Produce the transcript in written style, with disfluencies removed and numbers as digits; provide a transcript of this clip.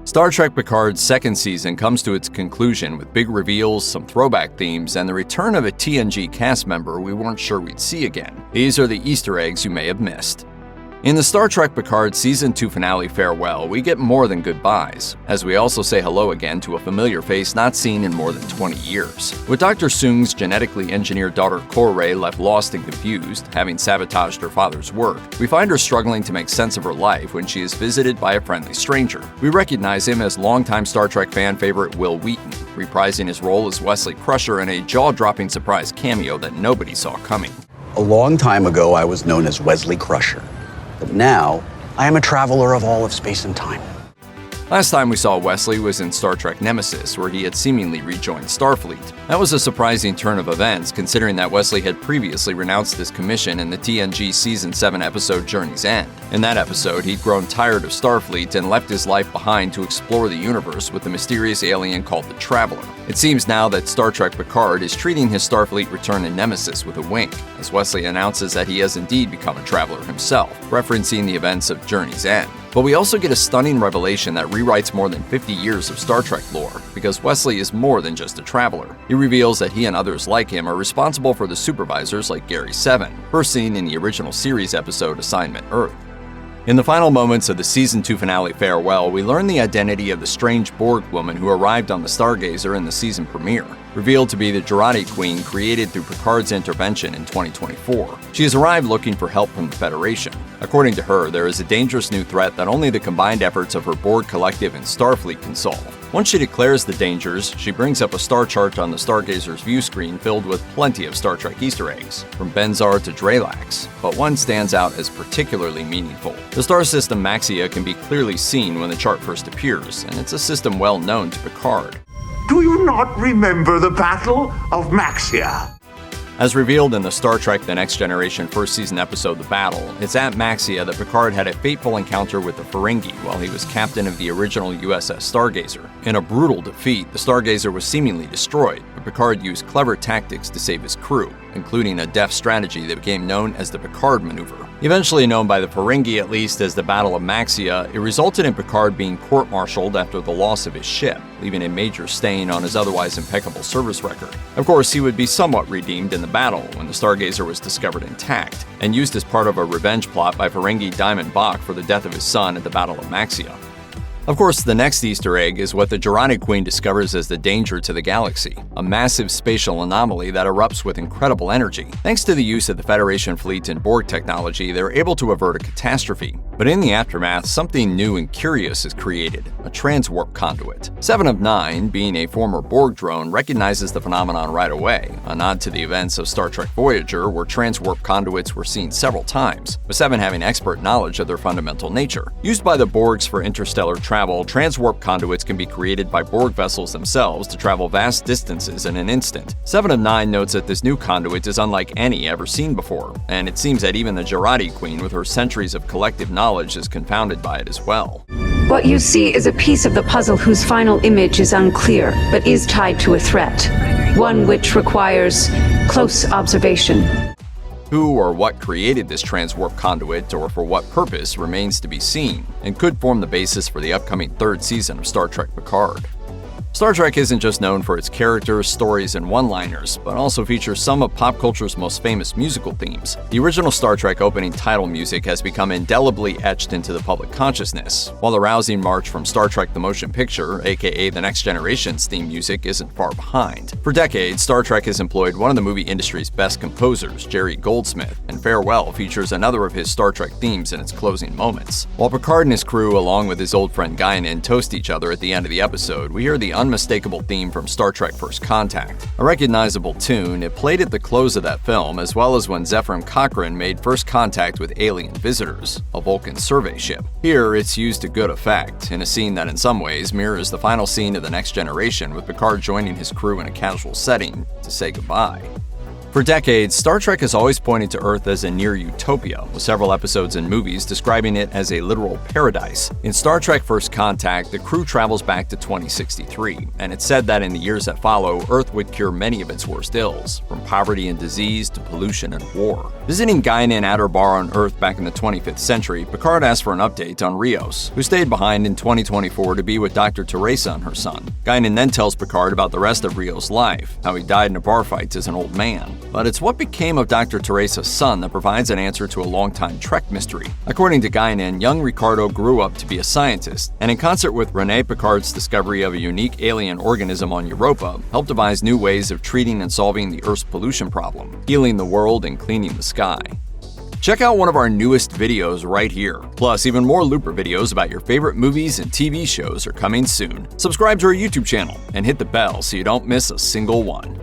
Star Trek Picard's second season comes to its conclusion with big reveals, some throwback themes, and the return of a TNG cast member we weren't sure we'd see again. These are the Easter eggs you may have missed. In the Star Trek Picard Season 2 finale farewell, we get more than goodbyes, as we also say hello again to a familiar face not seen in more than 20 years. With Dr. Soong's genetically engineered daughter Kore left lost and confused, having sabotaged her father's work, we find her struggling to make sense of her life when she is visited by a friendly stranger. We recognize him as longtime Star Trek fan favorite Wil Wheaton, reprising his role as Wesley Crusher in a jaw-dropping surprise cameo that nobody saw coming. A long time ago, I was known as Wesley Crusher. But now, I am a traveler of all of space and time. Last time we saw Wesley was in Star Trek Nemesis, where he had seemingly rejoined Starfleet. That was a surprising turn of events, considering that Wesley had previously renounced his commission in the TNG Season 7 episode Journey's End. In that episode, he'd grown tired of Starfleet and left his life behind to explore the universe with the mysterious alien called the Traveler. It seems now that Star Trek Picard is treating his Starfleet return in Nemesis with a wink, as Wesley announces that he has indeed become a traveler himself, referencing the events of Journey's End. But we also get a stunning revelation that rewrites more than 50 years of Star Trek lore, because Wesley is more than just a traveler. He reveals that he and others like him are responsible for the supervisors like Gary 7, first seen in the original series episode Assignment Earth. In the final moments of the Season 2 finale farewell, we learn the identity of the strange Borg woman who arrived on the Stargazer in the season premiere, revealed to be the Jurati Queen created through Picard's intervention in 2024. She has arrived looking for help from the Federation. According to her, there is a dangerous new threat that only the combined efforts of her Borg collective and Starfleet can solve. Once she declares the dangers, she brings up a star chart on the Stargazer's view screen filled with plenty of Star Trek Easter eggs, from Benzar to Dralax, but one stands out as particularly meaningful. The star system Maxia can be clearly seen when the chart first appears, and it's a system well known to Picard. Do you not remember the Battle of Maxia? As revealed in the Star Trek The Next Generation first season episode The Battle, it's at Maxia that Picard had a fateful encounter with the Ferengi while he was captain of the original USS Stargazer. In a brutal defeat, the Stargazer was seemingly destroyed, but Picard used clever tactics to save his crew, including a deft strategy that became known as the Picard Maneuver. Eventually known by the Ferengi at least as the Battle of Maxia, it resulted in Picard being court-martialed after the loss of his ship, leaving a major stain on his otherwise impeccable service record. Of course, he would be somewhat redeemed in the battle when the Stargazer was discovered intact, and used as part of a revenge plot by Ferengi Diamond Bach for the death of his son at the Battle of Maxia. Of course, the next Easter egg is what the Jurati Queen discovers as the danger to the galaxy, a massive spatial anomaly that erupts with incredible energy. Thanks to the use of the Federation fleet and Borg technology, they're able to avert a catastrophe. But in the aftermath, something new and curious is created, a transwarp conduit. 7 of 9, being a former Borg drone, recognizes the phenomenon right away, a nod to the events of Star Trek Voyager, where transwarp conduits were seen several times, with 7 having expert knowledge of their fundamental nature. Used by the Borgs for interstellar travel, transwarp conduits can be created by Borg vessels themselves to travel vast distances in an instant. 7 of 9 notes that this new conduit is unlike any ever seen before, and it seems that even the Jurati Queen, with her centuries of collective knowledge, is confounded by it as well. What you see is a piece of the puzzle whose final image is unclear, but is tied to a threat, one which requires close observation. Who or what created this transwarp conduit, or for what purpose, remains to be seen, and could form the basis for the upcoming third season of Star Trek Picard. Star Trek isn't just known for its characters, stories, and one-liners, but also features some of pop culture's most famous musical themes. The original Star Trek opening title music has become indelibly etched into the public consciousness, while the rousing march from Star Trek the Motion Picture, aka The Next Generation's theme music, isn't far behind. For decades, Star Trek has employed one of the movie industry's best composers, Jerry Goldsmith, and Farewell features another of his Star Trek themes in its closing moments. While Picard and his crew, along with his old friend Guinan, toast each other at the end of the episode, we hear the unmistakable theme from Star Trek First Contact. A recognizable tune, it played at the close of that film, as well as when Zefram Cochrane made first contact with alien visitors, a Vulcan survey ship. Here, it's used to good effect, in a scene that in some ways mirrors the final scene of The Next Generation, with Picard joining his crew in a casual setting to say goodbye. For decades, Star Trek has always pointed to Earth as a near utopia, with several episodes and movies describing it as a literal paradise. In Star Trek First Contact, the crew travels back to 2063, and it's said that in the years that follow, Earth would cure many of its worst ills, from poverty and disease to pollution and war. Visiting Guinan Adderbar on Earth back in the 25th century, Picard asked for an update on Rios, who stayed behind in 2024 to be with Dr. Teresa and her son. Guinan then tells Picard about the rest of Rios' life, how he died in a bar fight as an old man. But it's what became of Dr. Teresa's son that provides an answer to a long-time Trek mystery. According to Guinan, young Ricardo grew up to be a scientist, and in concert with Rene Picard's discovery of a unique alien organism on Europa, helped devise new ways of treating and solving the Earth's pollution problem, healing the world and cleaning the sky. Check out one of our newest videos right here. Plus, even more Looper videos about your favorite movies and TV shows are coming soon. Subscribe to our YouTube channel and hit the bell so you don't miss a single one.